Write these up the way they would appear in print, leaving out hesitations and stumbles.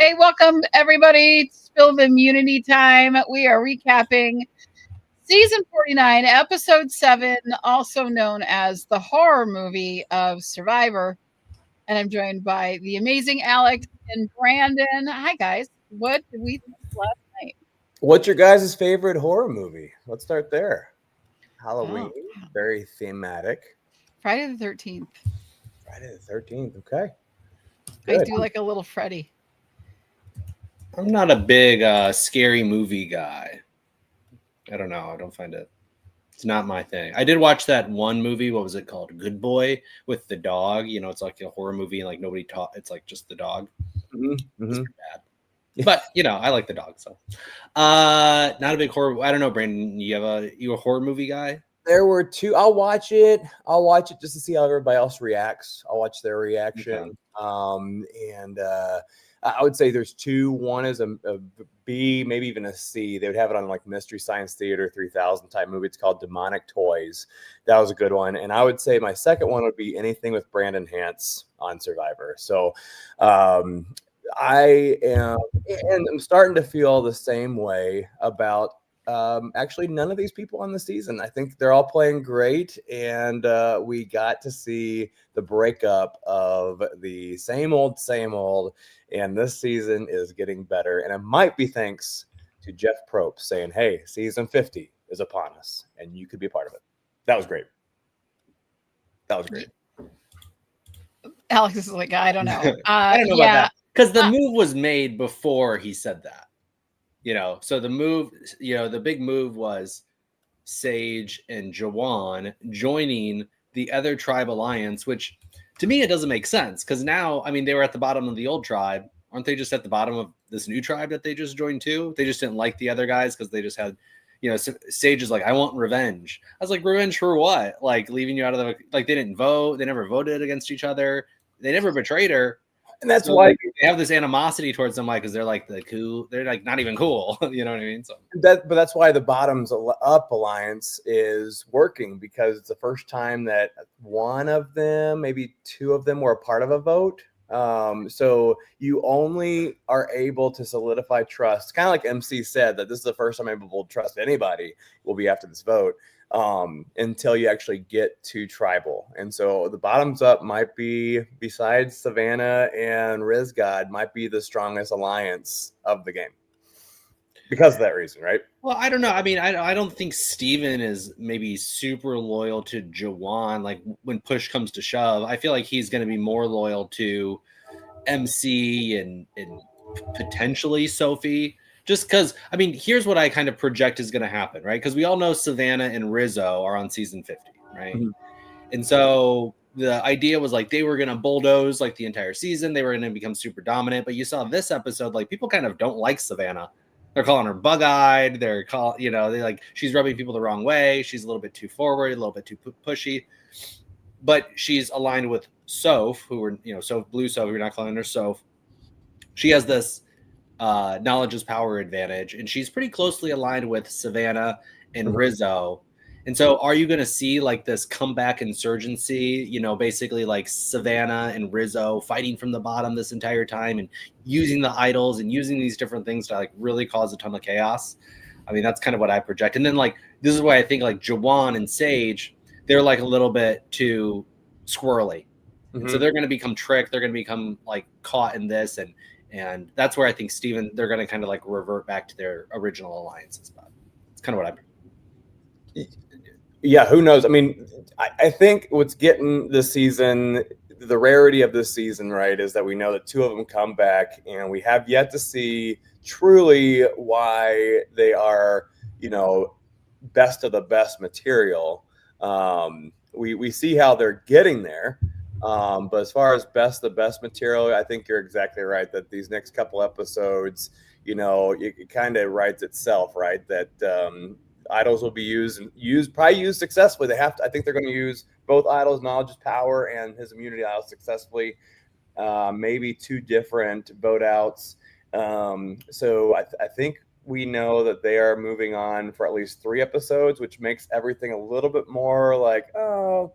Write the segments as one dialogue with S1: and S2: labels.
S1: Okay, welcome everybody to Spill of Immunity Time. We are recapping season 49, episode 7, also known as the horror movie of Survivor. And I'm joined by the amazing Alex and Brandon. Hi, guys. What did we think last night?
S2: What's your guys' favorite horror movie? Let's start there. Halloween,
S1: Oh,
S2: very thematic.
S1: Friday the 13th.
S2: Friday the 13th. Okay,
S1: I
S2: good.
S1: do like a little Freddy.
S3: I'm not a big scary movie guy. I don't know. I don't find it. It's not my thing. I did watch that one movie. What was it called? Good Boy with the dog. You know, it's like a horror movie and like nobody taught. It's like just the dog. It's pretty bad. But you know, I like the dog. So, not a big horror. I don't know, Brandon. You a horror movie guy?
S2: There were two. I'll watch it. I'll watch it just to see how everybody else reacts. I'll watch their reaction. Okay. I would say there's two. One is a B, maybe even a C. They would have it on like Mystery Science Theater 3000 type movie. It's called Demonic Toys. That was a good one. And I would say my second one would be anything with Brandon Hance on Survivor. So I am, and I'm starting to feel the same way about actually none of these people on the season. I think they're all playing great, and we got to see the breakup of the same old, and this season is getting better, and it might be thanks to Jeff Probst saying, hey, season 50 is upon us, and you could be a part of it. That was great.
S1: Alex is like, I don't know.
S3: I don't know about that. Because the move was made before he said that. You know, so the move, the big move was Sage and Jawan joining the other tribe alliance, which to me, it doesn't make sense. Because now, I mean, they were at the bottom of the old tribe. Aren't they just at the bottom of this new tribe that they just joined too? They just didn't like the other guys because they just had, Sage is like, I want revenge. I was like, revenge for what? Like leaving you out of they didn't vote. They never voted against each other. They never betrayed her.
S2: And that's why
S3: they have this animosity towards them, because they're like the cool. They're like not even cool. You know what I mean? So
S2: but that's why the bottoms up alliance is working, because it's the first time that one of them, maybe two of them, were a part of a vote. So you only are able to solidify trust. Kind of like MC said, that this is the first time I'm able to trust anybody will be after this vote. Until you actually get to tribal. And so the bottoms up might be, besides Savannah and Rizgod, might be the strongest alliance of the game because of that reason, right?
S3: Well, I don't know. I mean, I don't think Steven is maybe super loyal to Jawan. Like when push comes to shove, I feel like he's going to be more loyal to MC and potentially Sophie. Just because, I mean, here's what I kind of project is going to happen, right? Because we all know Savannah and Rizzo are on season 50, right? Mm-hmm. And so the idea was like they were going to bulldoze like the entire season. They were going to become super dominant. But you saw this episode, like people kind of don't like Savannah. They're calling her bug-eyed. They're they like she's rubbing people the wrong way. She's a little bit too forward, a little bit too pushy. But she's aligned with Soph, who were, Blue Soph. You're not calling her Soph. She has this knowledge is power advantage, and she's pretty closely aligned with Savannah and Rizzo. And so are you going to see like this comeback insurgency, basically like Savannah and Rizzo fighting from the bottom this entire time and using the idols and using these different things to like really cause a ton of chaos? I mean, that's kind of what I project. And then like this is why I think like Jawan and Sage, they're like a little bit too squirrely. Mm-hmm. So they're going to become tricked. They're going to become like caught in this, and that's where I think Steven, they're going to kind of like revert back to their original alliances. But it's kind of what
S2: Yeah, who knows? I mean, I think what's getting this season, the rarity of this season, right, is that we know that two of them come back, and we have yet to see truly why they are, best of the best material. We see how they're getting there. But as far as the best material, I think you're exactly right that these next couple episodes, it kind of writes itself, right? That idols will be used successfully. I think they're going to use both idols, knowledge is power, and his immunity idol successfully. Maybe two different vote outs. So I think we know that they are moving on for at least 3 episodes, which makes everything a little bit more like, oh,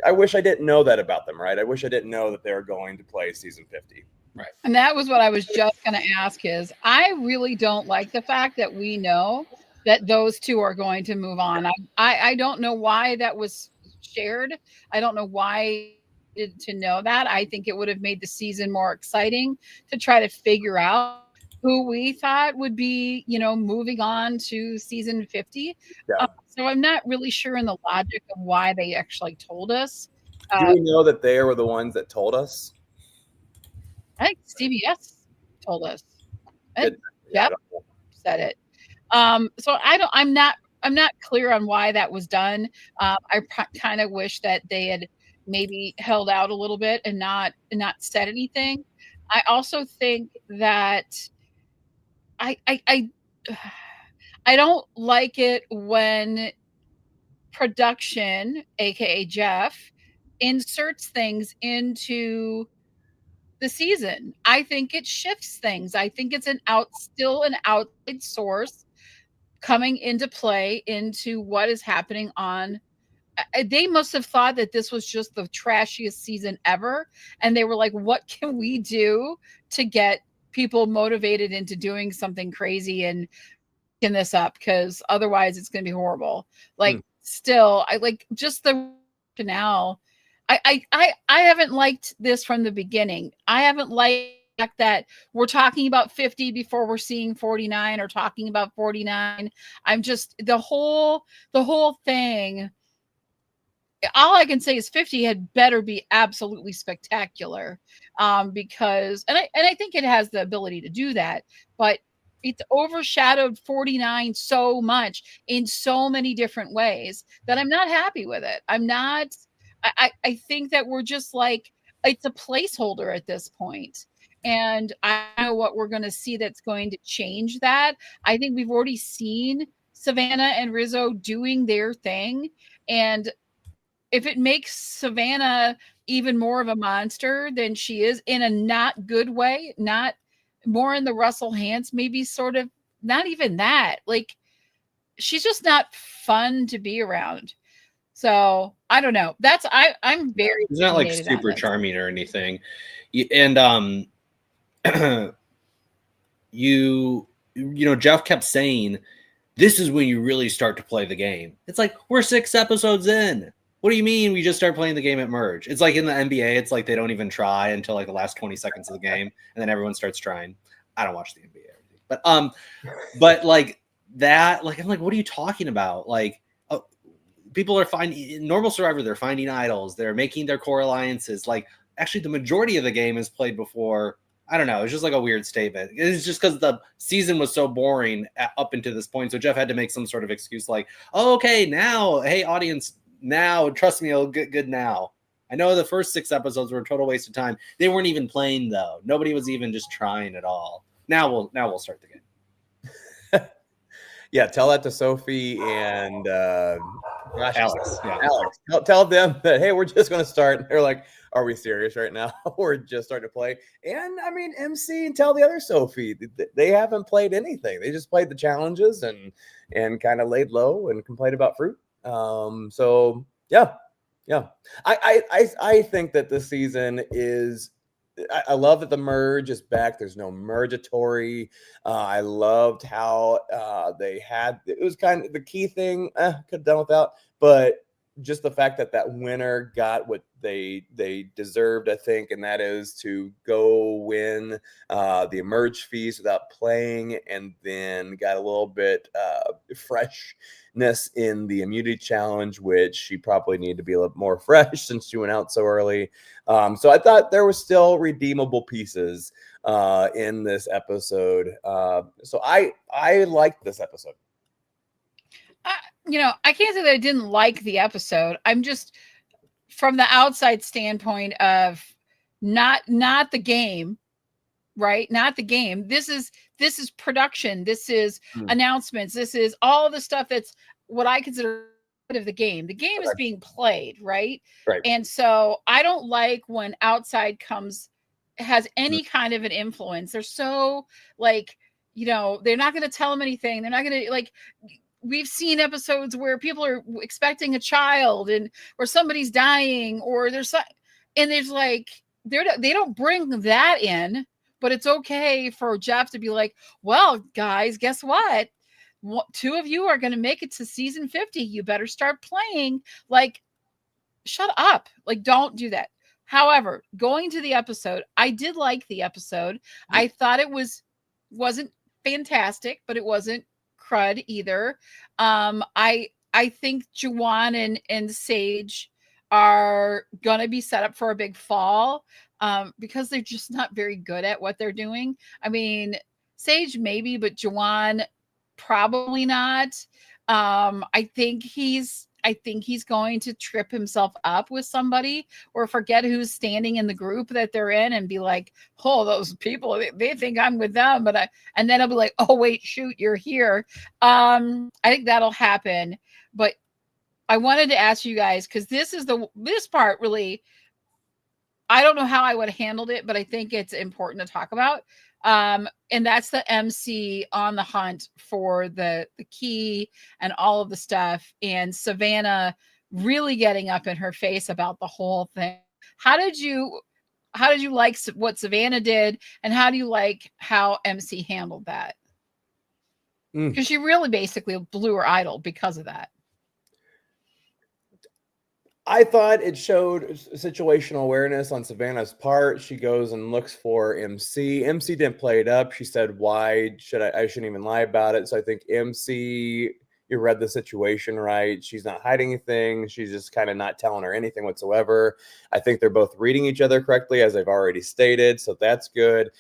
S2: I wish I didn't know that about them, right? I wish I didn't know that they were going to play season 50.
S3: Right.
S1: And that was what I was just going to ask is I really don't like the fact that we know that those two are going to move on. I don't know why that was shared. I don't know why to know that. I think it would have made the season more exciting to try to figure out who we thought would be, moving on to season 50.
S2: Yeah.
S1: So I'm not really sure in the logic of why they actually told us.
S2: Do we know that they were the ones that told us?
S1: I think CBS told us. I think
S2: Yeah,
S1: Jeff said it. So I'm not clear on why that was done. I kind of wish that they had maybe held out a little bit and not said anything. I also think that I I don't like it when production, aka Jeff, inserts things into the season. I think it shifts things. I think it's still an outside source coming into play into what is happening on. They must have thought that this was just the trashiest season ever, and they were like, "What can we do to get people motivated into doing something crazy and picking this up? Because otherwise, it's going to be horrible." Like, still, I like just the rationale. I haven't liked this from the beginning. I haven't liked the fact that we're talking about 50 before we're seeing 49 or talking about 49. I'm just the whole thing. All I can say is 50 had better be absolutely spectacular, because I think it has the ability to do that, but it's overshadowed 49 so much in so many different ways that I'm not happy with it. I'm not. I think that we're just like it's a placeholder at this point, and I don't know what we're going to see that's going to change that. I think we've already seen Savannah and Rizzo doing their thing, and if it makes Savannah even more of a monster than she is in a not good way, not more in the Russell Hantz, maybe sort of not even that. Like she's just not fun to be around. So I don't know. I'm very
S3: He's not like
S1: opinionated on
S3: super
S1: this.
S3: charming or anything. And you know, Jeff kept saying, this is when you really start to play the game. It's like, we're 6 episodes in. What do you mean we just start playing the game at merge? It's like in the NBA, it's like they don't even try until like the last 20 seconds of the game, and then everyone starts trying. I don't watch the NBA, but like that, like I'm like, what are you talking about? Like, people are finding normal Survivor. They're finding idols. They're making their core alliances. Like, actually, the majority of the game is played before. I don't know. It's just like a weird statement. It's just because the season was so boring up until this point. So Jeff had to make some sort of excuse like, oh, okay, now, hey, audience, now, trust me, it'll get good now. I know the first 6 episodes were a total waste of time. They weren't even playing, though. Nobody was even just trying at all. Now we'll start the game.
S2: Yeah, tell that to Sophie and
S3: Alex. Yeah.
S2: Alex. Tell them that, hey, we're just going to start. And they're like, are we serious right now? We're just starting to play. And I mean, MC and tell the other Sophie, they haven't played anything. They just played the challenges and kind of laid low and complained about fruit. So yeah. I think that this season is. I love that the merge is back. There's no mergatory. I loved how they had. It was kind of the key thing. Could have done without, but just the fact that that winner got what they deserved, I think, and that is to go win the emerge feast without playing, and then got a little bit freshness in the immunity challenge, which she probably needed to be a little more fresh since she went out so early. So I thought there was still redeemable pieces in this episode. So I liked this episode.
S1: I can't say that I didn't like the episode. I'm just from the outside standpoint of not the game, right? Not the game. This is production. This is announcements. This is all the stuff that's what I consider of the game. The game is being played, right?
S2: Right.
S1: And so I don't like when outside has any kind of an influence. They're so like, they're not going to tell them anything. They're not going to like. We've seen episodes where people are expecting a child or somebody's dying or there's like they don't bring that in, but it's okay for Jeff to be like, well, guys, guess what? Two of you are going to make it to season 50. You better start playing. Like, shut up. Like, don't do that. However, going to the episode, I did like the episode. I thought it wasn't fantastic, but it wasn't crud either. I think Juwan and Sage are gonna be set up for a big fall because they're just not very good at what they're doing. I mean, Sage maybe, but Juwan probably not. I think he's going to trip himself up with somebody or forget who's standing in the group that they're in and be like, oh, those people, they think I'm with them. And then I'll be like, oh, wait, shoot, you're here. I think that'll happen. But I wanted to ask you guys, because this part really, I don't know how I would have handled it, but I think it's important to talk about. And that's the MC on the hunt for the key and all of the stuff, and Savannah really getting up in her face about the whole thing. How did you like what Savannah did, and how do you like how MC handled that? Because she really basically blew her idol because of that.
S2: I thought it showed situational awareness on Savannah's part. She goes and looks for MC. MC didn't play it up. She said, why should I shouldn't even lie about it. So I think MC, you read the situation right. She's not hiding anything. She's just kind of not telling her anything whatsoever. I think they're both reading each other correctly, as I've already stated. So that's good.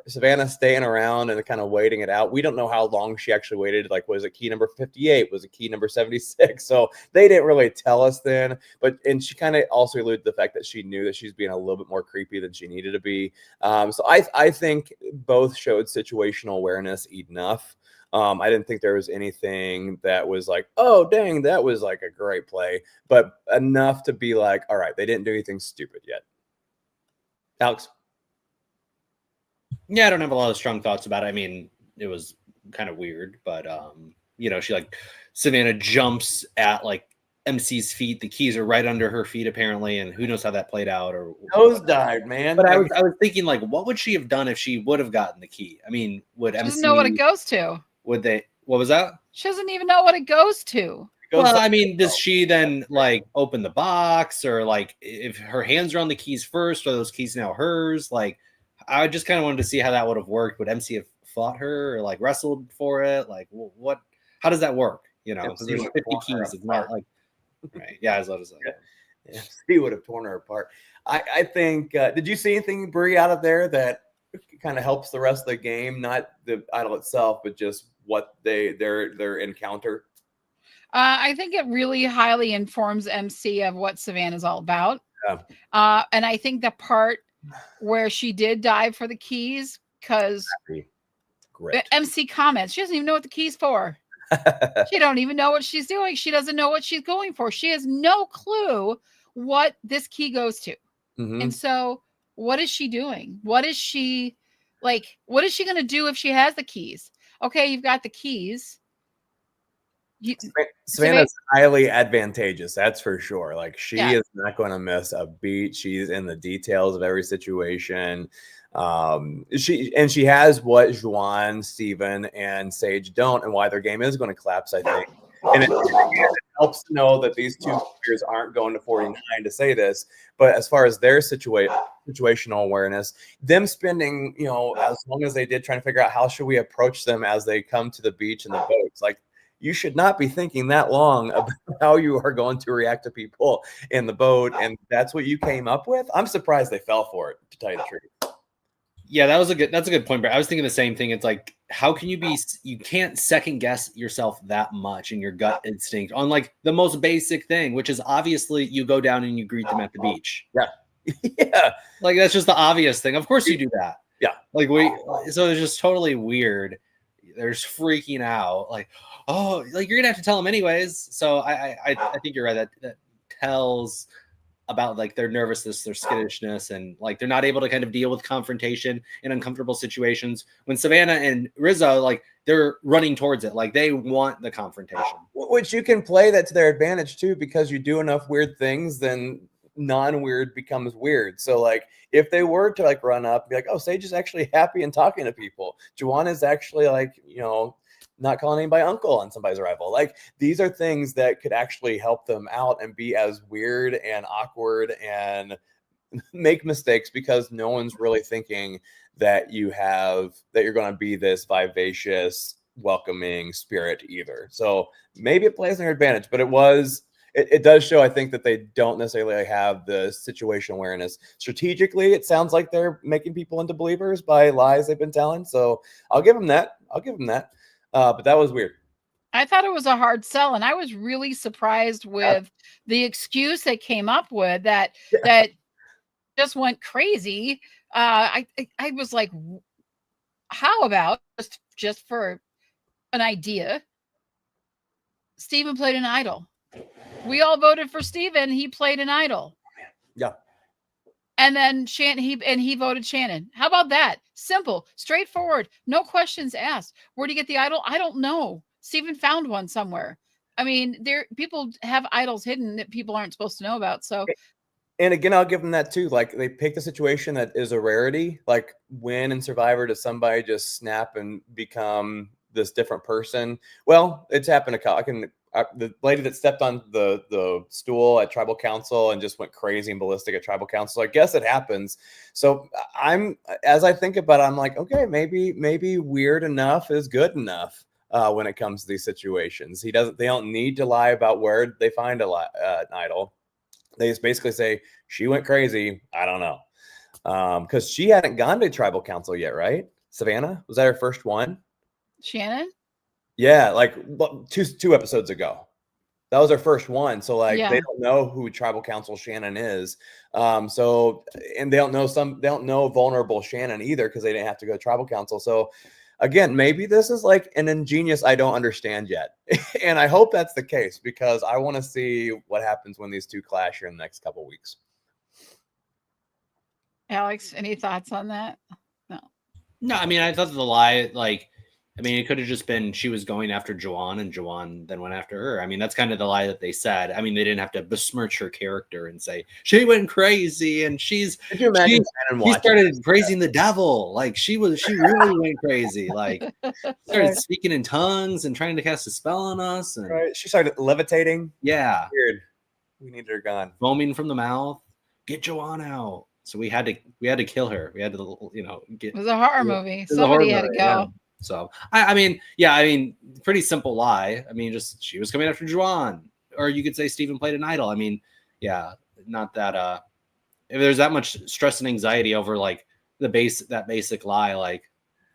S2: Savannah staying around and kind of waiting it out. We don't know how long she actually waited. Like, was it key number 58? Was it key number 76? So they didn't really tell us then. And she kind of also alluded to the fact that she knew that she's being a little bit more creepy than she needed to be. So I think both showed situational awareness enough. I didn't think there was anything that was like, oh, dang, that was like a great play, but enough to be like, all right, they didn't do anything stupid yet. Alex?
S3: Yeah, I don't have a lot of strong thoughts about it. I mean, it was kind of weird, but she like Savannah jumps at like MC's feet. The keys are right under her feet apparently, and who knows how that played out. Or
S2: nose dived, man.
S3: But I was thinking, like, what would she have done if she would have gotten the key? I mean, would
S1: she
S3: MC
S1: doesn't know what it goes to?
S3: Would they? What was that?
S1: She doesn't even know what it goes to.
S3: Well, I mean, does she then like open the box, or like if her hands are on the keys first, are those keys now hers? Like, I just kind of wanted to see how that would have worked. Would MC have fought her or like wrestled for it? Like, what? How does that work? You know, because there's 50 keys. It's not like, right? Yeah, as well as
S2: yeah, he would have torn her apart. I think. Did you see anything, Bree, out of there that kind of helps the rest of the game? Not the idol itself, but just what their encounter.
S1: I think it really highly informs MC of what Savannah's all about.
S2: Yeah.
S1: And I think the part where she did dive for the keys, because the MC comments, she doesn't even know what the key's for. She don't even know what she's doing. She doesn't know what she's going for. She has no clue what this key goes to. Mm-hmm. And so what is she doing? What is she going to do if she has the keys? Okay, you've got the keys.
S2: Savannah's highly advantageous, that's for sure. Like, she is not going to miss a beat. She's in the details of every situation. She has what Juwan, Steven, and Sage don't, and why their game is going to collapse, I think. And it helps to know that these two players aren't going to 49 to say this, but as far as their situational awareness, them spending, as long as they did, trying to figure out how should we approach them as they come to the beach and the boats. Like, you should not be thinking that long about how you are going to react to people in the boat, and that's what you came up with. I'm surprised they fell for it, to tell you the truth.
S3: Yeah, that's a good point, Brett. I was thinking the same thing. It's like, how can you can't second guess yourself that much in your gut instinct on like the most basic thing, which is obviously you go down and you greet them at the beach.
S2: Yeah. Yeah.
S3: Like, that's just the obvious thing. Of course you do that.
S2: Yeah.
S3: Like, so it's just totally weird. They're just freaking out. Like, oh, like, you're gonna have to tell them anyways. So I think you're right. That tells about like their nervousness, their skittishness, and like they're not able to kind of deal with confrontation in uncomfortable situations. When Savannah and Rizzo, like, they're running towards it, like they want the confrontation.
S2: Which you can play that to their advantage too, because you do enough weird things, then non-weird becomes weird. So like if they were to like run up and be like, oh, Sage is actually happy and talking to people, Juwan is actually like, you know, not calling anybody uncle on somebody's arrival. Like these are things that could actually help them out and be as weird and awkward and make mistakes, because no one's really thinking that you're going to be this vivacious, welcoming spirit either. So maybe it plays in their advantage, but it does show, I think, that they don't necessarily have the situation awareness. Strategically, it sounds like they're making people into believers by lies they've been telling. So I'll give them that. But that was weird.
S1: I thought it was a hard sell, and I was really surprised with the excuse they came up with that just went crazy. I was like, how about just for an idea, Steven played an idol. We all voted for Steven. He played an idol.
S2: Yeah.
S1: And then he voted Shannon. How about that? Simple, straightforward, no questions asked. Where'd he get the idol? I don't know. Steven found one somewhere. I mean, people have idols hidden that people aren't supposed to know about. So,
S2: and again, I'll give them that too. Like they picked a situation that is a rarity. Like when in Survivor does somebody just snap and become this different person? Well, it's happened the lady that stepped on the stool at tribal council and just went crazy and ballistic at tribal council. I guess it happens. So as I think about it, I'm like, okay, maybe weird enough is good enough when it comes to these situations. They don't need to lie about where they find an idol. They just basically say she went crazy. I don't know. Because she hadn't gone to tribal council yet, right? Savannah, was that her first one?
S1: Shannon?
S2: Yeah, like two episodes ago. That was her first one. So like they don't know who tribal council Shannon is. And they don't know vulnerable Shannon either, because they didn't have to go to tribal council. So again, maybe this is like an ingenious I don't understand yet. And I hope that's the case, because I want to see what happens when these two clash here in the next couple of weeks.
S1: Alex, any thoughts on that?
S3: No, I mean, I thought the lie, like, I mean, it could have just been she was going after Juwan and Juwan then went after her. I mean, that's kind of the lie that they said. I mean, they didn't have to besmirch her character and say she went crazy and she started praising the devil. Like she really went crazy. Like started speaking in tongues and trying to cast a spell on us. And
S2: she started levitating.
S3: Yeah.
S2: Weird. We needed her gone.
S3: Foaming from the mouth. Get Juwan out. So we had to kill her. We had to,
S1: it was a horror movie. Somebody had to go.
S3: Yeah. So I mean, pretty simple lie. I mean, just she was coming after Juwan, or you could say Steven played an idol. I mean, yeah, not that. If there's that much stress and anxiety over like that basic lie, like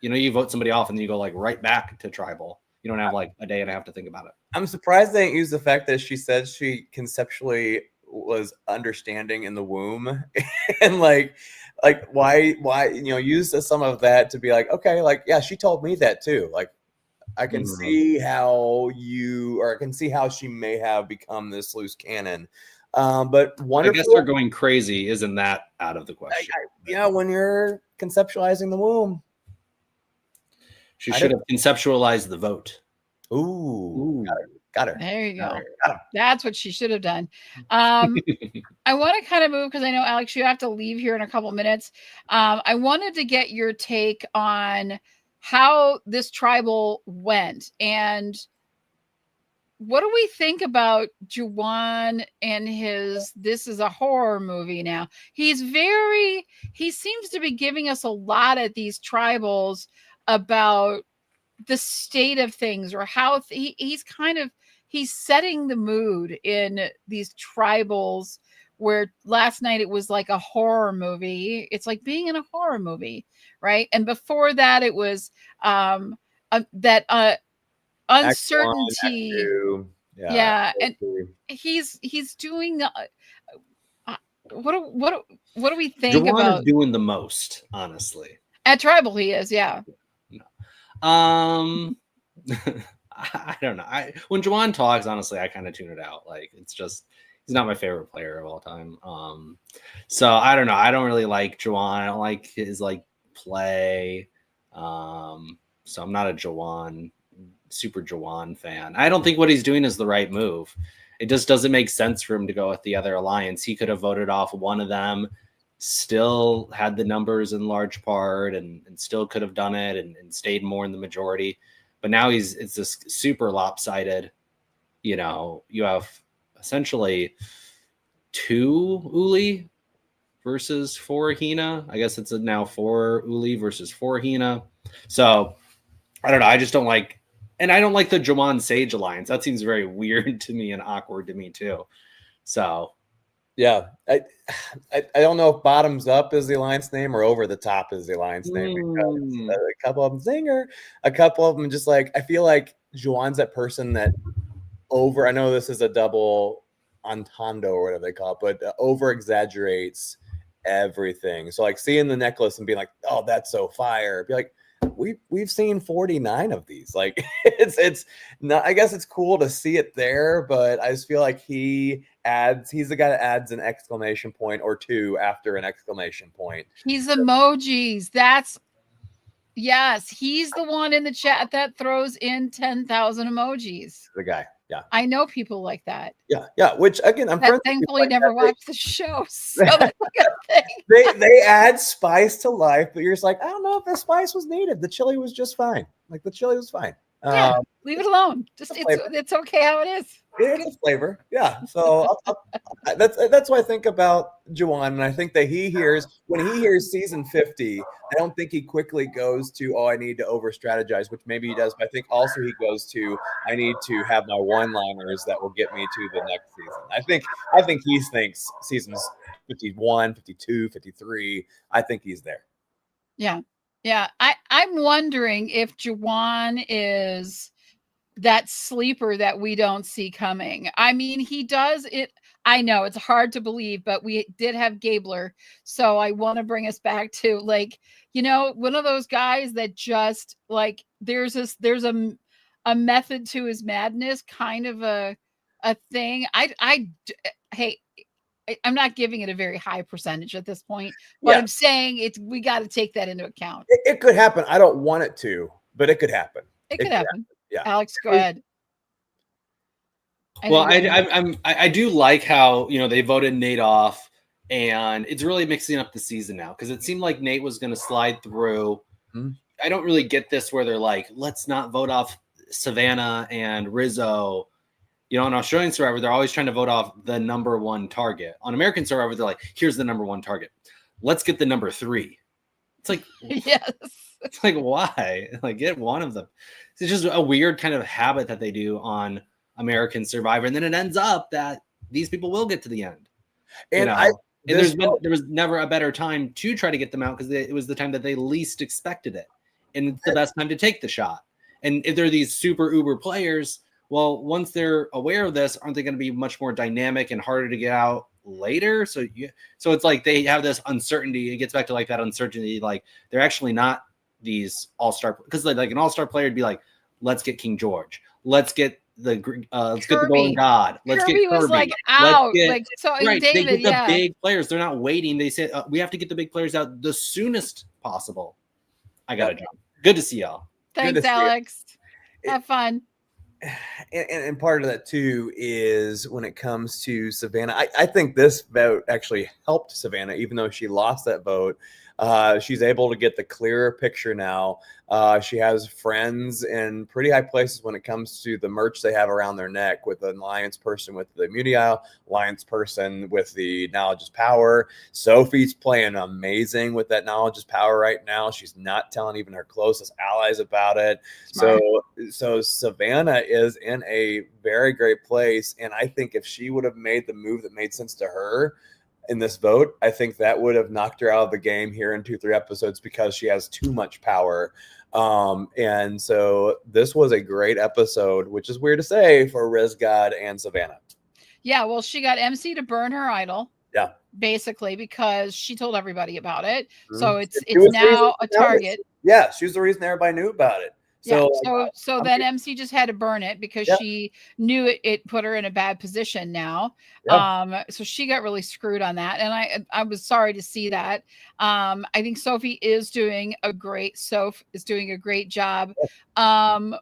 S3: you vote somebody off and then you go like right back to tribal. You don't have like a day and a half to think about it. I'm
S2: surprised they didn't use the fact that she said she conceptually was understanding in the womb and like why use some of that to be like, okay, like, yeah, she told me that too. Like I can see how she may have become this loose cannon. But wonderful.
S3: I guess her going crazy isn't that out of the question.
S2: When you're conceptualizing the womb,
S3: she should have conceptualized the vote.
S2: Ooh. Got her.
S1: There you go. That's what she should have done. I want to kind of move, because I know, Alex, you have to leave here in a couple minutes. I wanted to get your take on how this tribal went, and what do we think about Juwan and this is a horror movie now. He seems to be giving us a lot at these tribals about the state of things, or how he's setting the mood in these tribals, where last night it was like a horror movie. It's like being in a horror movie, right? And before that it was that uncertainty. And he's doing what do we think
S3: Juwan
S1: about
S3: is doing the most, honestly.
S1: At tribal he is, yeah.
S3: I don't know. When Juwan talks, honestly, I kind of tune it out. Like it's just he's not my favorite player of all time. So I don't know. I don't really like Juwan. I don't like his like play. So I'm not a super Juwan fan. I don't think what he's doing is the right move. It just doesn't make sense for him to go with the other alliance. He could have voted off one of them, still had the numbers in large part, and still could have done it and stayed more in the majority. But now it's this super lopsided. You know, you have essentially 2 Uli versus 4 Hina. I guess it's now 4 Uli versus 4 Hina. So I don't know. I just don't like, and I don't like the Jawan Sage alliance. That seems very weird to me and awkward to me too. So
S2: yeah, I don't know if bottoms up is the alliance name or over the top is the alliance name, because a couple of them zinger, a couple of them just like, I feel like Juwan's that person that over, I know this is a double entendre or whatever they call it, but over exaggerates everything. So like seeing the necklace and being like, oh, that's so fire. Be like, we've seen 49 of these. Like it's not, I guess it's cool to see it there, but I just feel like he's the guy that adds an exclamation point or two after an exclamation point.
S1: He's emojis. Yes, he's the one in the chat that throws in 10,000 emojis.
S2: The guy. Yeah.
S1: I know people like that.
S2: Yeah. Which again, I'm friends
S1: thankfully
S2: like
S1: never watched the show, so that's a good thing.
S2: They add spice to life, but you're just like, I don't know if the spice was needed. The chili was just fine. Like the chili was fine.
S1: Yeah, leave it alone. Just it's okay how it is.
S2: It's a flavor. Yeah. So that's what I think about Jawan. And I think that when he hears season 50, I don't think he quickly goes to, oh, I need to over strategize, which maybe he does. But I think also he goes to, I need to have my one-liners that will get me to the next season. I think he thinks seasons 51, 52, 53. I think he's there.
S1: Yeah. Yeah. I'm wondering if Jawan is that sleeper that we don't see coming. I mean, he does it. I know it's hard to believe, but we did have Gabler. So I want to bring us back to, like, you know, one of those guys that just like, there's a method to his madness, kind of a thing. Hey, I'm not giving it a very high percentage at this point, but I'm saying we got to take that into account.
S2: It could happen. I don't want it to, but it could happen.
S1: It could happen.
S2: Yeah.
S1: Alex, go ahead.
S3: Well, I do like how, you know, they voted Nate off, and it's really mixing up the season now, because it seemed like Nate was going to slide through. Mm-hmm. I don't really get this where they're like, let's not vote off Savannah and Rizzo. You know, on Australian Survivor, they're always trying to vote off the number 1 target. On American Survivor, they're like, here's the number 1 target. Let's get the number 3. It's like,
S1: yes.
S3: It's like, why? Like, get one of them. It's just a weird kind of habit that they do on American Survivor. And then it ends up that these people will get to the end. And there was never a better time to try to get them out, because it was the time that they least expected it. And it's the best time to take the shot. And if they're these super uber players, well, once they're aware of this, aren't they going to be much more dynamic and harder to get out later? So it's like they have this uncertainty. It gets back to like that uncertainty. Like, they're actually not these all-star, because like an all-star player would be like, let's get King George, let's get the Golden God, let's
S1: Kirby
S3: get Kirby,
S1: was like out, David,
S3: they get the big players. They're not waiting. They said we have to get the big players out the soonest possible. I gotta jump. Good to see y'all.
S1: Thanks, Alex. Have fun.
S2: And part of that too is when it comes to Savannah, I think this vote actually helped Savannah, even though she lost that vote. She's able to get the clearer picture now. She has friends in pretty high places when it comes to the merch they have around their neck, with an alliance person with the ImmuniTEA, alliance person with the Knowledge is Power. Sophie's playing amazing with that Knowledge is Power right now. She's not telling even her closest allies about it. Smart. So Savannah is in a very great place. And I think if she would have made the move that made sense to her in this vote, I think that would have knocked her out of the game here in 2-3 episodes, because she has too much power. And so this was a great episode, which is weird to say for Riz God and Savannah. Yeah,
S1: well, she got MC to burn her idol.
S2: Yeah.
S1: Basically, because she told everybody about it. Mm-hmm. So it's now a target.
S2: Yeah, she was the reason everybody knew about it.
S1: So then MC just had to burn it because she knew it put her in a bad position now. Yeah. So she got really screwed on that. And I was sorry to see that. I think Sophie is doing a great job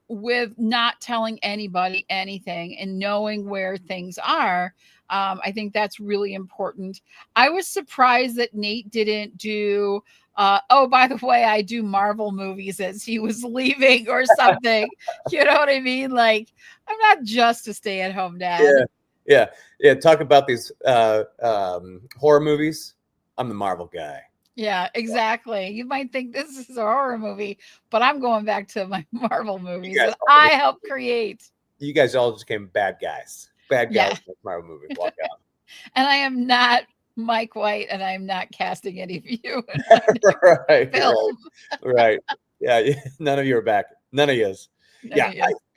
S1: with not telling anybody anything and knowing where things are. I think that's really important. I was surprised that Nate didn't do, oh, by the way, I do Marvel movies as he was leaving or something. You know what I mean? Like, I'm not just a stay-at-home dad.
S2: Yeah. Talk about these horror movies. I'm the Marvel guy.
S1: Yeah, exactly. You might think this is a horror movie, but I'm going back to my Marvel movies that I helped create.
S2: You guys all just became bad guys. Bad guys
S1: Yeah.
S2: in the Marvel movie. Walk out.
S1: And I am not Mike White, and I am not casting any of you in my
S2: right,
S1: film.
S2: right. Yeah, none of you are back. None of you. Yeah.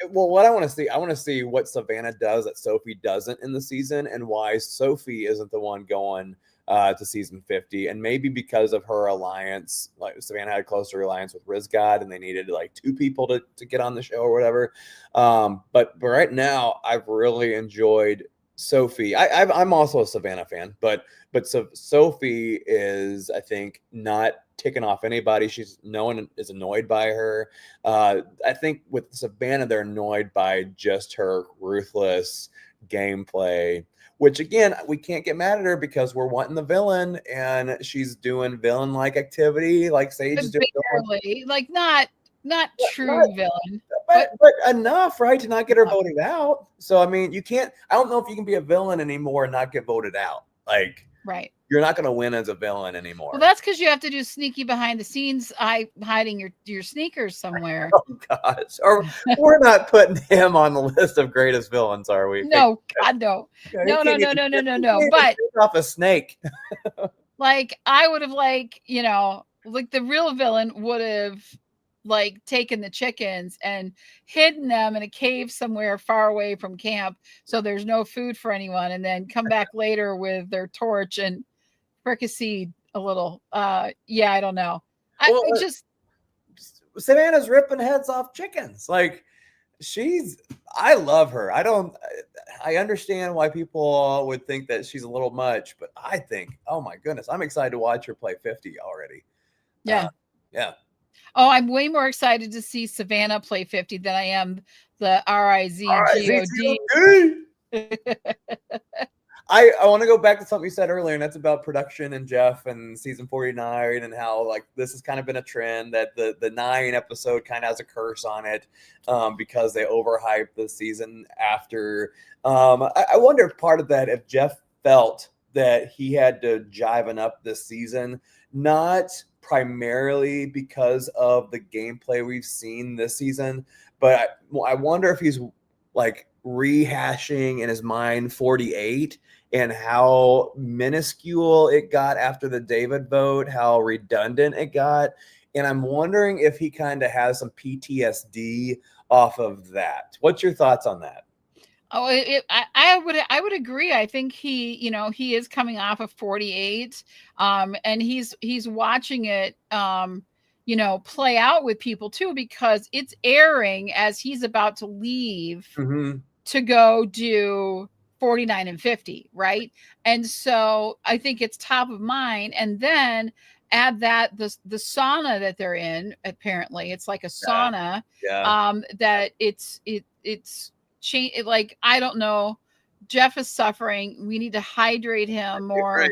S2: Well, what I want to see what Savannah does that Sophie doesn't in the season, and why Sophie isn't the one going to season 50. And maybe because of her alliance, like Savannah had a closer alliance with Rizgod, and they needed like 2 people to get on the show or whatever. But right now, I've really enjoyed Sophie. I'm also a Savannah fan, but so Sophie is, I think, not ticking off anybody. No one is annoyed by her. I think with Savannah, they're annoyed by just her ruthless gameplay, which again, we can't get mad at her because we're wanting the villain, and she's doing villain-like activity, like Sage is doing.
S1: Barely, like not true villain,
S2: but enough, right, to not get her voted out. So I mean, you can't. I don't know if you can be a villain anymore and not get voted out. Like,
S1: right.
S2: You're not going to win as a villain anymore.
S1: Well, that's because you have to do sneaky behind the scenes, hiding your sneakers somewhere.
S2: Oh gosh, or we're not putting him on the list of greatest villains, are we?
S1: No, God, no, no. But
S2: off a snake.
S1: Like, I would have, like, like the real villain would have like taken the chickens and hidden them in a cave somewhere far away from camp, so there's no food for anyone, and then come back later with their torch and fricasseed a little. Yeah, I don't know.
S2: Savannah's ripping heads off chickens. Like, I love her. I understand why people would think that she's a little much, but I think, oh my goodness, I'm excited to watch her play 50 already.
S1: Yeah.
S2: Yeah.
S1: Oh, I'm way more excited to see Savannah play 50 than I am the RIZGOD.
S2: I want to go back to something you said earlier, and that's about production and Jeff and season 49, and how like this has kind of been a trend that the 9 episode kind of has a curse on it because they overhype the season after. I wonder if part of that, if Jeff felt that he had to jiven up this season, not primarily because of the gameplay we've seen this season, but I wonder if he's like rehashing in his mind 48 and how minuscule it got after the David vote, how redundant it got. And I'm wondering if he kind of has some PTSD off of that. What's your thoughts on that?
S1: Oh, I would agree. I think he is coming off of 48, and he's watching it, play out with people too, because it's airing as he's about to leave to go do 49 and 50, right? And so I think it's top of mind. And then add that the sauna that they're in, apparently it's like a sauna, that it's like, I don't know, Jeff is suffering. We need to hydrate him more.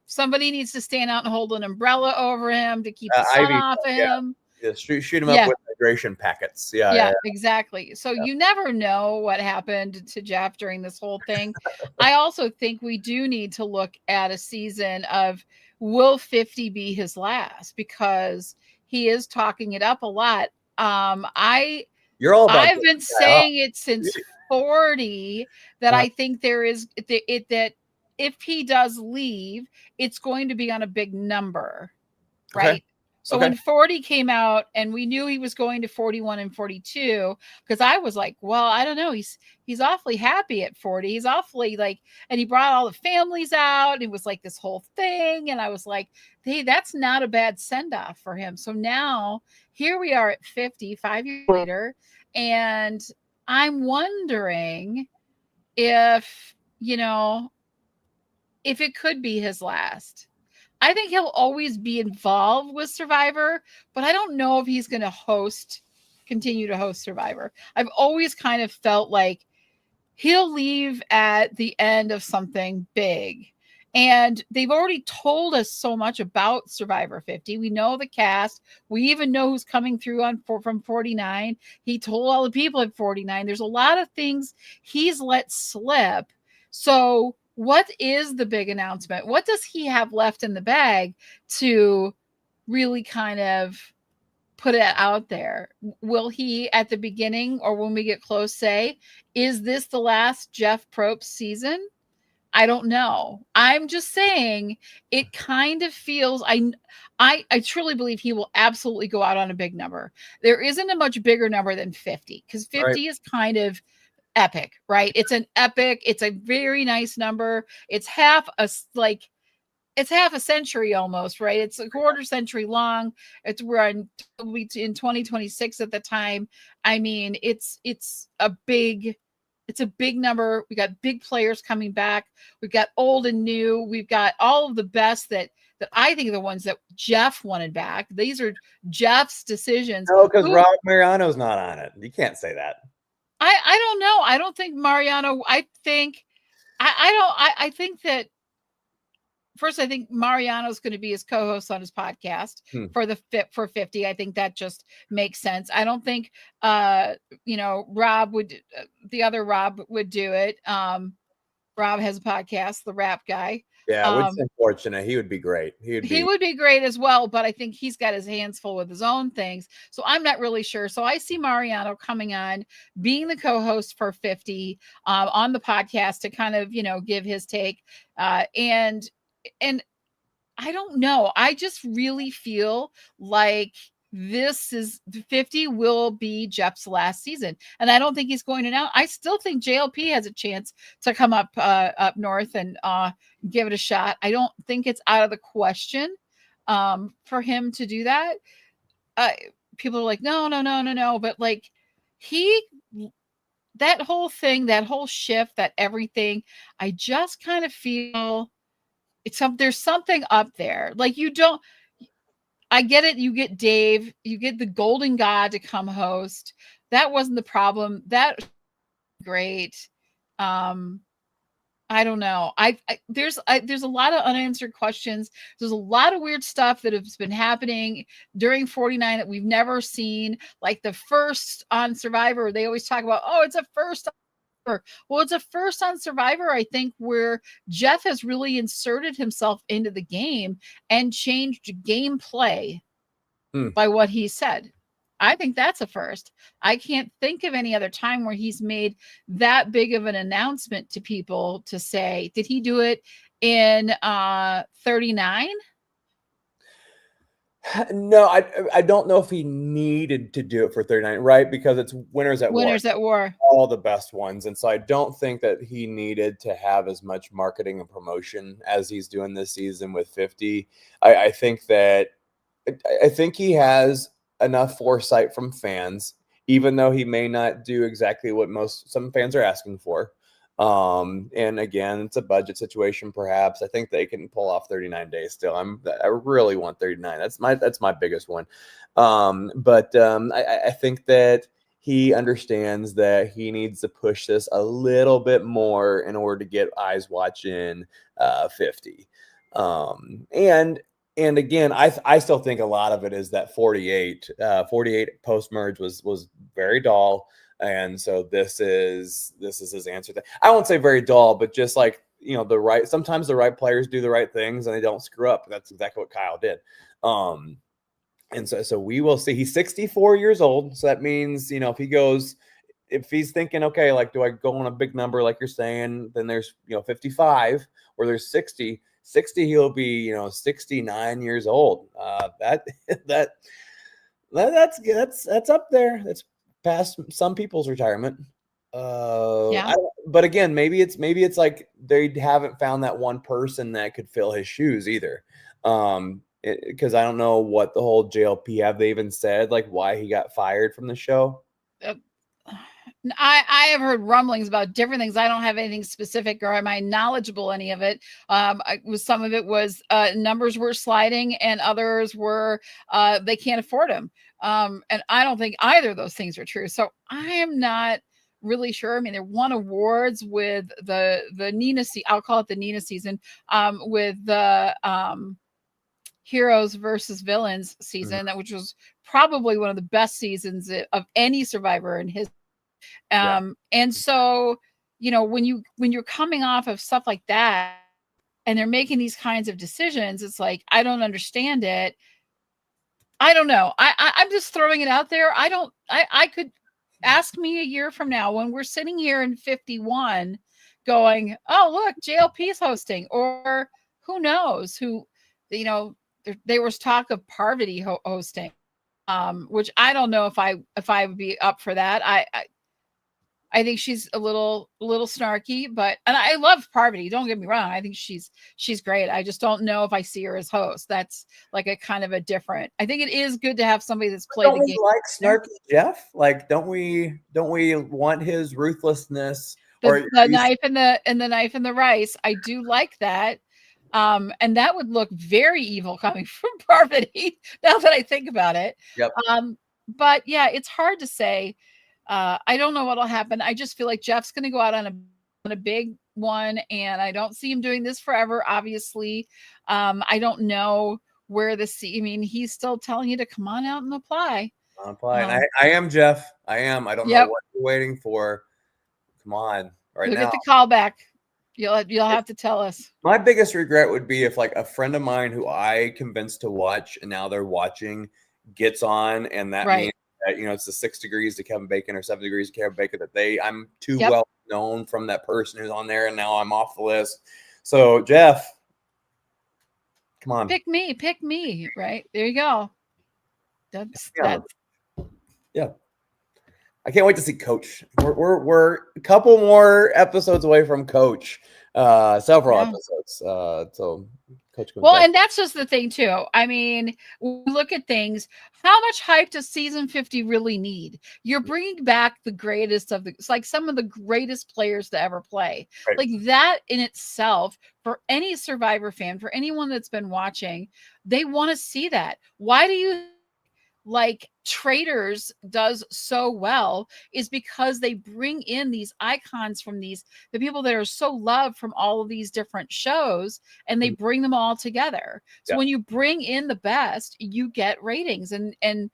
S1: Somebody needs to stand out and hold an umbrella over him to keep the sun off him.
S2: Yeah, shoot him up with hydration packets. Yeah,
S1: exactly. So you never know what happened to Jeff during this whole thing. I also think we do need to look at a season of, will 50 be his last? Because he is talking it up a lot. I've been saying it since 40 that I think there is that if he does leave, it's going to be on a big number, right? Okay. So when 40 came out and we knew he was going to 41 and 42, because I was like, well, I don't know. He's awfully happy at 40. He's awfully like, and he brought all the families out. And it was like this whole thing. And I was like, hey, that's not a bad send off for him. So now here we are at 50, 5 years later. And I'm wondering if, if it could be his last. I think he'll always be involved with Survivor, but I don't know if he's going to host continue to host Survivor. I've always kind of felt like he'll leave at the end of something big. And they've already told us so much about Survivor 50. We know the cast. We even know who's coming through from 49. He told all the people at 49. There's a lot of things he's let slip. So what is the big announcement? What does he have left in the bag to really kind of put it out there? Will he at the beginning or when we get close say, is this the last Jeff Probst season? I don't know. I'm just saying it kind of feels I truly believe he will absolutely go out on a big number. There isn't a much bigger number than 50 because 50 is kind of epic, right? It's an epic, it's a very nice number. It's half a century almost, right? It's a quarter century long. We're in 2026 at the time. I mean, it's a big number. We got big players coming back. We've got old and new. We've got all of the best that I think are the ones that Jeff wanted back. These are Jeff's decisions.
S2: No, because Rob Mariano's not on it. You can't say that.
S1: I don't know. I don't think Mariano. I think that first, I think Mariano's going to be his co-host on his podcast for 50. I think that just makes sense. I don't think, Rob would, the other Rob would do it. Rob has a podcast, the rap guy.
S2: Yeah, which is unfortunate. He would be great. He
S1: would be great as well, but I think he's got his hands full with his own things. So I'm not really sure. So I see Mariano coming on, being the co-host for 50 on the podcast to kind of, give his take. And I don't know. I just really feel like this is 50 will be Jeff's last season. And I don't think he's going to now. I still think JLP has a chance to come up north and give it a shot. I don't think it's out of the question for him to do that. People are like, no. But like that whole thing, that whole shift, that everything, I just kind of feel there's something up there. Like I get it. You get Dave, you get the golden god to come host. That wasn't the problem. That great. I don't know. There's a lot of unanswered questions. There's a lot of weird stuff that has been happening during 49 that we've never seen. Like the first on Survivor, they always talk about, it's a first. Well, it's a first on Survivor, I think, where Jeff has really inserted himself into the game and changed gameplay by what he said. I think that's a first. I can't think of any other time where he's made that big of an announcement to people to say, did he do it in 39?
S2: No, I don't know if he needed to do it for 39, right? Because it's winners at war. All the best ones. And so I don't think that he needed to have as much marketing and promotion as he's doing this season with 50. I think he has enough foresight from fans, even though he may not do exactly what some fans are asking for. And again, it's a budget situation. Perhaps I think they can pull off 39 days still. I really want 39. That's my biggest one. But I think that he understands that he needs to push this a little bit more in order to get eyes watching 50. And again, I still think a lot of it is that 48 post merge was very dull. And so this is his answer. I won't say very dull, but just like, sometimes the right players do the right things and they don't screw up. That's exactly what Kyle did. And so we will see. He's 64 years old. So that means, if he's thinking, okay, like, do I go on a big number like you're saying, then there's, 55 or there's 60, he'll be, 69 years old. That's up there. That's past some people's retirement. But again, maybe it's like they haven't found that one person that could fill his shoes either. Because I don't know what the whole JLP have they even said, like why he got fired from the show.
S1: I have heard rumblings about different things. I don't have anything specific, or am I knowledgeable any of it? Some of it was numbers were sliding, and others were they can't afford them. And I don't think either of those things are true. So I am not really sure. I mean, they won awards with the Nina I'll call it the Nina season, with the heroes versus villains season, which was probably one of the best seasons of any Survivor in his. And so, when you're coming off of stuff like that and they're making these kinds of decisions, it's like, I don't understand it. I don't know. I'm just throwing it out there. I could ask me a year from now when we're sitting here in 51 going, oh, look, JLP's hosting, or who knows who, there was talk of Parvati hosting, which I don't know if I would be up for that. I think she's a little snarky, and I love Parvati. Don't get me wrong. I think she's great. I just don't know if I see her as host. That's like a kind of a different. I think it is good to have somebody that's played the game.
S2: Like snarky Jeff? Like, don't we want his ruthlessness?
S1: The knife and the knife and the rice. I do like that. And that would look very evil coming from Parvati, now that I think about it.
S2: Yep.
S1: But yeah, it's hard to say. I don't know what'll happen. I just feel like Jeff's going to go out on a big one, and I don't see him doing this forever. Obviously, I don't know where I mean, he's still telling you to come on out and apply.
S2: And I am Jeff. I am. I don't know what you're waiting for. Come on, right now.
S1: Get the call back. You'll have to tell us.
S2: My biggest regret would be if, like, a friend of mine who I convinced to watch and now they're watching gets on, and that means that, it's the 6 degrees to Kevin Bacon or 7 degrees to Kevin Bacon that I'm too well known from that person who's on there, and now I'm off the list. So Jeff, come on,
S1: pick me, right? There you go. That's
S2: yeah. I can't wait to see Coach. We're a couple more episodes away from Coach. Several episodes. So Coach comes back.
S1: And that's just the thing too. I mean, when we look at things, how much hype does season 50 really need? You're bringing back the greatest of it's like some of the greatest players to ever play.
S2: Right.
S1: Like that in itself, for any Survivor fan, for anyone that's been watching, they want to see that. Why do you like Traitors does so well is because they bring in these icons from the people that are so loved from all of these different shows, and they bring them all together. So when you bring in the best, you get ratings, and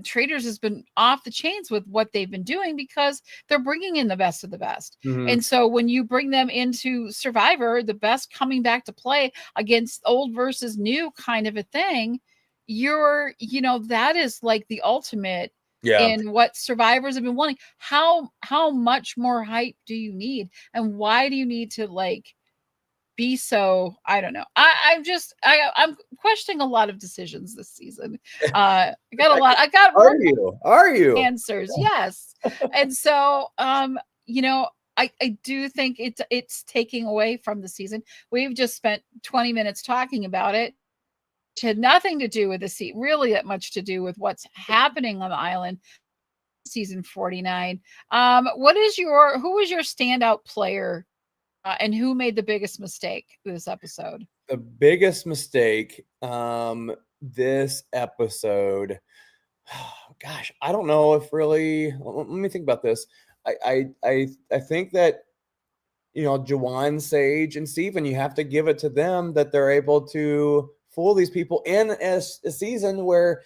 S1: Traitors has been off the chains with what they've been doing because they're bringing in the best of the best. And so when you bring them into Survivor, the best coming back to play against old versus new kind of a thing, that is like the ultimate in what Survivors have been wanting. How much more hype do you need, and why do you need to like be so? I don't know. I'm questioning a lot of decisions this season. I got a lot. I got
S2: are you
S1: answers? Yes. And so I do think it's taking away from the season. We've just spent 20 minutes talking about it. Had nothing to do with the seat, really that much to do with what's happening on the island. Season 49. Who was your standout player, and who made the biggest mistake this episode?
S2: The biggest mistake this episode, gosh, I don't know if really. Let me think about this. I think that Juwan, Sage, and Steven, you have to give it to them that they're able to fool these people in a season where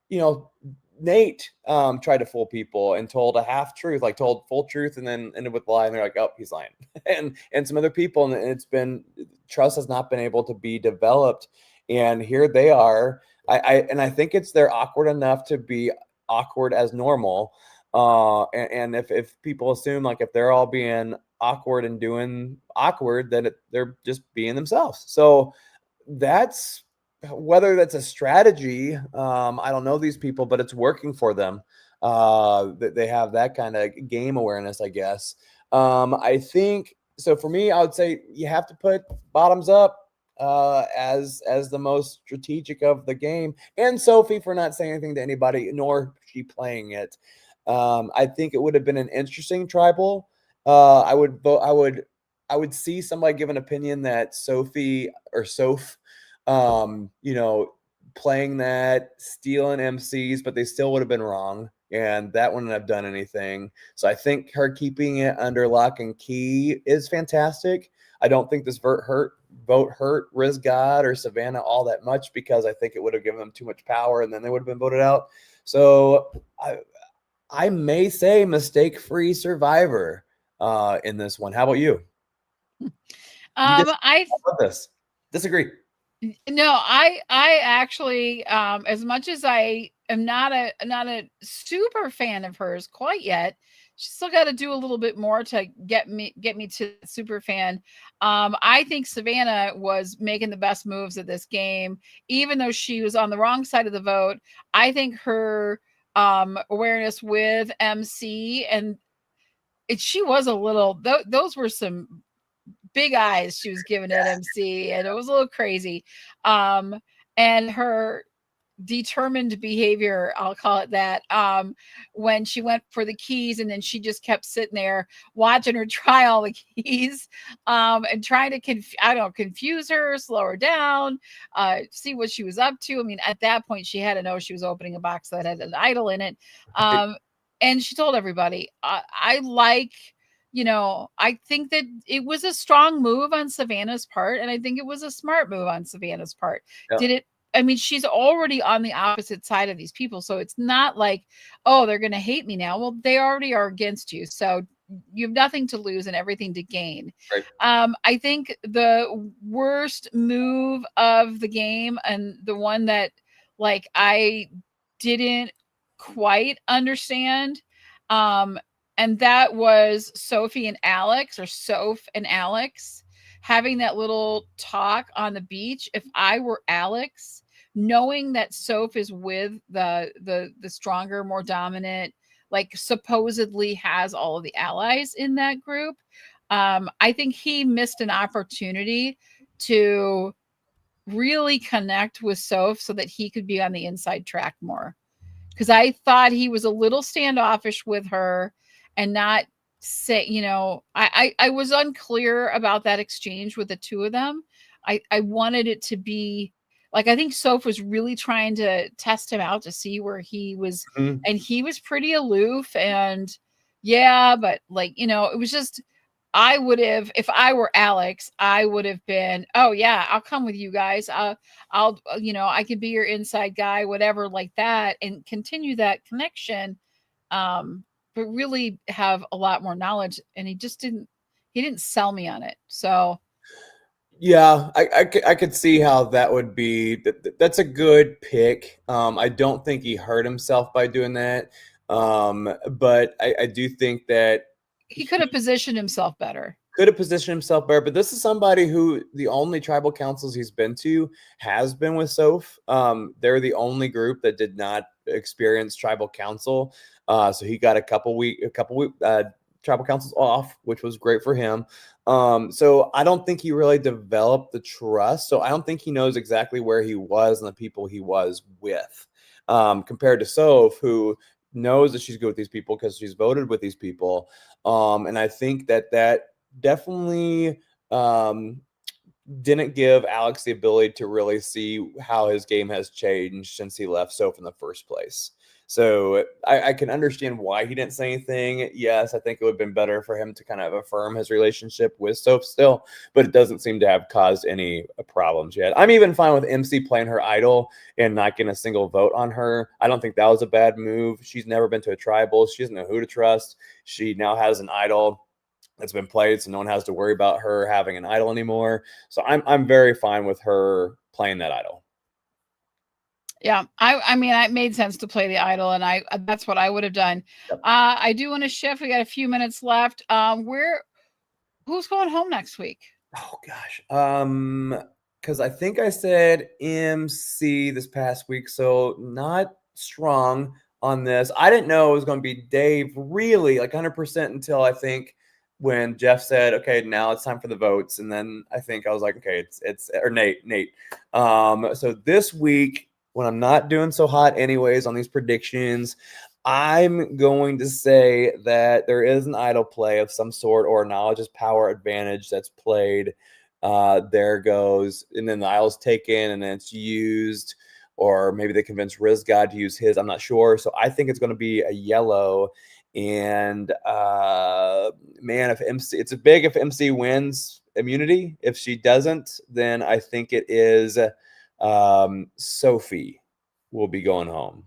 S2: Nate tried to fool people and told a half truth, like told full truth, and then ended with a lie, and they're like, oh, he's lying. and some other people, and it's been, trust has not been able to be developed, and here they are. I think they're awkward enough to be awkward as normal, and if people assume like if they're all being awkward and doing awkward, then they're just being themselves. So that's whether that's a strategy. I don't know these people, but it's working for them. They have that kind of game awareness, I guess. I think so. For me, I would say you have to put bottoms up as the most strategic of the game, and Sophie for not saying anything to anybody, nor she playing it. I think it would have been an interesting tribal. I would see somebody give an opinion that Sophie or Soph, playing that, stealing MCs, but they still would have been wrong. And that wouldn't have done anything. So I think her keeping it under lock and key is fantastic. I don't think this vote hurt Riz God or Savannah all that much, because I think it would have given them too much power and then they would have been voted out. So I may say mistake-free Survivor in this one. How about you?
S1: I
S2: love this. Disagree.
S1: No, I actually, as much as I am not a super fan of hers quite yet, she's still got to do a little bit more to get me to super fan. I think Savannah was making the best moves at this game, even though she was on the wrong side of the vote. I think her awareness with MC and she was a little. Those were some big eyes she was giving at MC, and it was a little crazy. And her determined behavior, I'll call it that, when she went for the keys and then she just kept sitting there watching her try all the keys, and trying to confuse her, slow her down, see what she was up to. I mean, at that point she had to know she was opening a box that had an idol in it. And she told everybody, I think that it was a strong move on Savannah's part, and I think it was a smart move on Savannah's part.
S2: Yeah.
S1: I mean, she's already on the opposite side of these people, so it's not like, oh, they're going to hate me now. Well, they already are against you, so you have nothing to lose and everything to gain.
S2: Right.
S1: I think the worst move of the game, and the one that, like, I didn't quite understand, and that was Sophie and Alex, or Soph and Alex, having that little talk on the beach. If I were Alex, knowing that Soph is with the stronger, more dominant, like supposedly has all of the allies in that group, I think he missed an opportunity to really connect with Soph so that he could be on the inside track more. Because I thought he was a little standoffish with her and not say, I was unclear about that exchange with the two of them. I wanted it to be like, I think Soph was really trying to test him out to see where he was, and he was pretty aloof, and yeah, but like, it was just, I would have, if I were Alex, I would have been, oh yeah, I'll come with you guys. I could be your inside guy, whatever, like that, and continue that connection. But really have a lot more knowledge. And he didn't sell me on it. So
S2: yeah, I could see how that would be. That's a good pick. I don't think he hurt himself by doing that. But I do think that
S1: he could have positioned himself better.
S2: Could have positioned himself better, but this is somebody who the only tribal councils he's been to has been with Soph. They're the only group that did not experience tribal council. So he got a couple week tribal councils off, which was great for him. So I don't think he really developed the trust. So I don't think he knows exactly where he was and the people he was with, compared to Soph, who knows that she's good with these people because she's voted with these people. And I think that definitely didn't give Alex the ability to really see how his game has changed since he left Soph in the first place. So I can understand why he didn't say anything. Yes, I think it would have been better for him to kind of affirm his relationship with Soph still, but it doesn't seem to have caused any problems yet. I'm even fine with MC playing her idol and not getting a single vote on her. I don't think that was a bad move. She's never been to a tribal. She doesn't know who to trust. She now has an idol that's been played, so no one has to worry about her having an idol anymore. So I'm very fine with her playing that idol.
S1: Yeah, I mean, it made sense to play the idol, and that's what I would have done. Yep. I do want to shift. We got a few minutes left. Who's going home next week?
S2: Oh gosh, because I think I said MC this past week, so not strong on this. I didn't know it was going to be Dave really like 100% until I think when Jeff said, okay, now it's time for the votes. And then I think I was like, okay, it's or Nate. So this week, when I'm not doing so hot anyways on these predictions, I'm going to say that there is an idol play of some sort or knowledge is power advantage that's played. There goes. And then the idol's taken and then it's used. or maybe they convince Riz God to use his. I'm not sure. So I think it's going to be a yellow. And man, if MC, it's big if MC wins immunity. If she doesn't, then I think it is Sophie will be going home.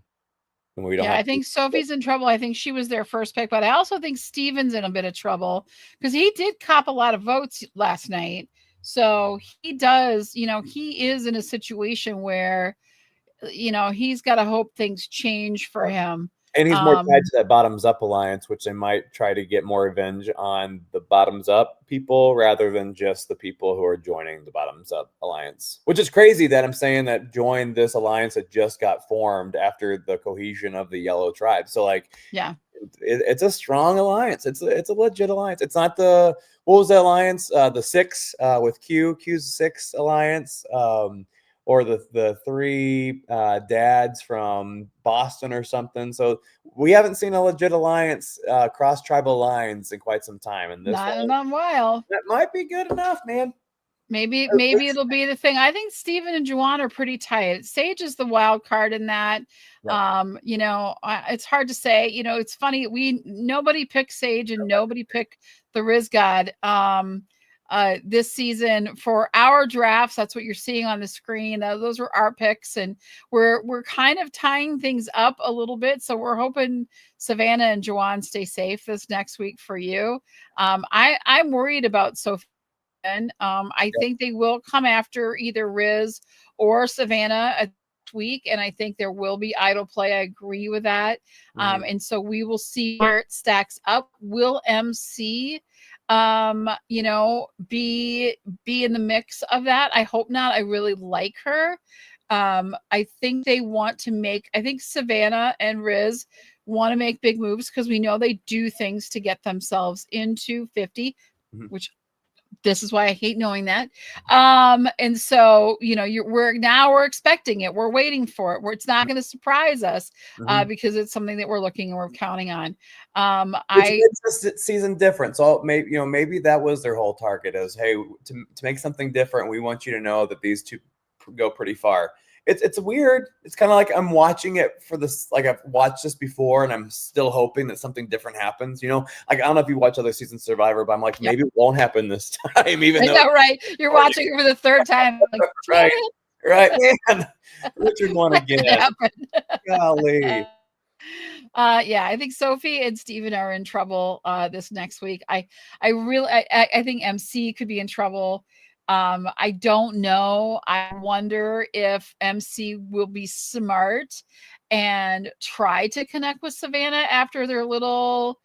S2: And we don't have
S1: I think Sophie's in trouble. I think she was their first pick, but I also think Steven's in a bit of trouble because he did cop a lot of votes last night. So he does, he is in a situation where, he's got to hope things change for him.
S2: And he's more tied to that bottoms up alliance, which they might try to get more revenge on the bottoms up people rather than just the people who are joining the bottoms up alliance, which is crazy that I'm saying that join this alliance that just got formed after the cohesion of the yellow tribe. So it's a strong alliance. It's a legit alliance. It's not what was the alliance? The six with Q's six alliance. Or the three dads from Boston or something. So we haven't seen a legit alliance, cross-tribal lines in quite some time. And this
S1: not in a while.
S2: That might be good enough, man.
S1: Maybe it'll be the thing. I think Steven and Juwan are pretty tight. Sage is the wild card in that. Yep. It's hard to say. It's funny. Nobody picked Sage and nobody picked the Riz God. This season for our drafts. That's what you're seeing on the screen. Those were our picks, and we're kind of tying things up a little bit. So we're hoping Savannah and Juwan stay safe this next week for you. I'm worried about Sophie. I think they will come after either Riz or Savannah week, and I think there will be idle play. I agree with that. And so we will see where it stacks up. Will MC be in the mix of that? I hope not. I really like her. I think they want to I think Savannah and Riz want to make big moves because we know they do things to get themselves into 50, which this is why I hate knowing that. And so, we're expecting it. We're waiting for it. It's not going to surprise us because it's something that we're looking and we're counting on.
S2: Which makes this season different. So maybe that was their whole target is, hey, to make something different, we want you to know that these two go pretty far. It's weird. It's kind of like I'm watching it for this. Like I've watched this before, and I'm still hoping that something different happens. Like I don't know if you watch other seasons of Survivor, but I'm like, maybe it won't happen this time. Even though,
S1: right? You're watching it for the third time. Like,
S2: right, man. Richard won again. Golly.
S1: I think Sophie and Steven are in trouble this next week. I think MC could be in trouble. I don't know. I wonder if MC will be smart and try to connect with Savannah after their little,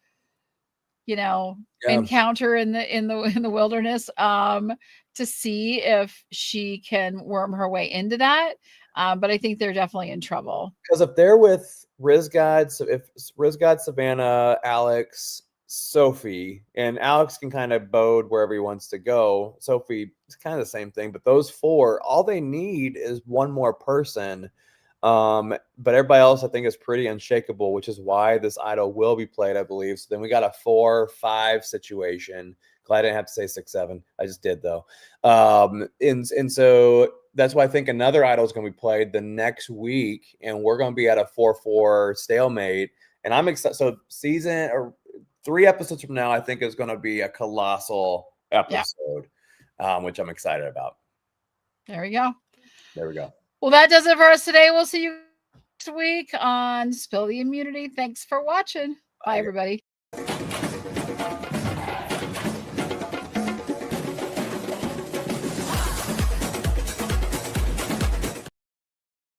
S1: encounter in the wilderness, to see if she can worm her way into that. But I think they're definitely in trouble.
S2: Because if they're with Riz God, so if Riz God, Savannah, Alex, Sophie, and Alex can kind of bode wherever he wants to go. Sophie, it's kind of the same thing, but those four, all they need is one more person. But everybody else I think is pretty unshakable, which is why this idol will be played, I believe. So then we got a 4-5 situation. Glad I didn't have to say 6-7. I just did though. And so that's why I think another idol is going to be played the next week, and we're going to be at a 4-4 stalemate. And I'm excited. So season or 3 episodes from now, I think is going to be a colossal episode, which I'm excited about.
S1: There we go.
S2: There we go.
S1: Well, that does it for us today. We'll see you next week on Spill the Immunity. Thanks for watching. Bye everybody.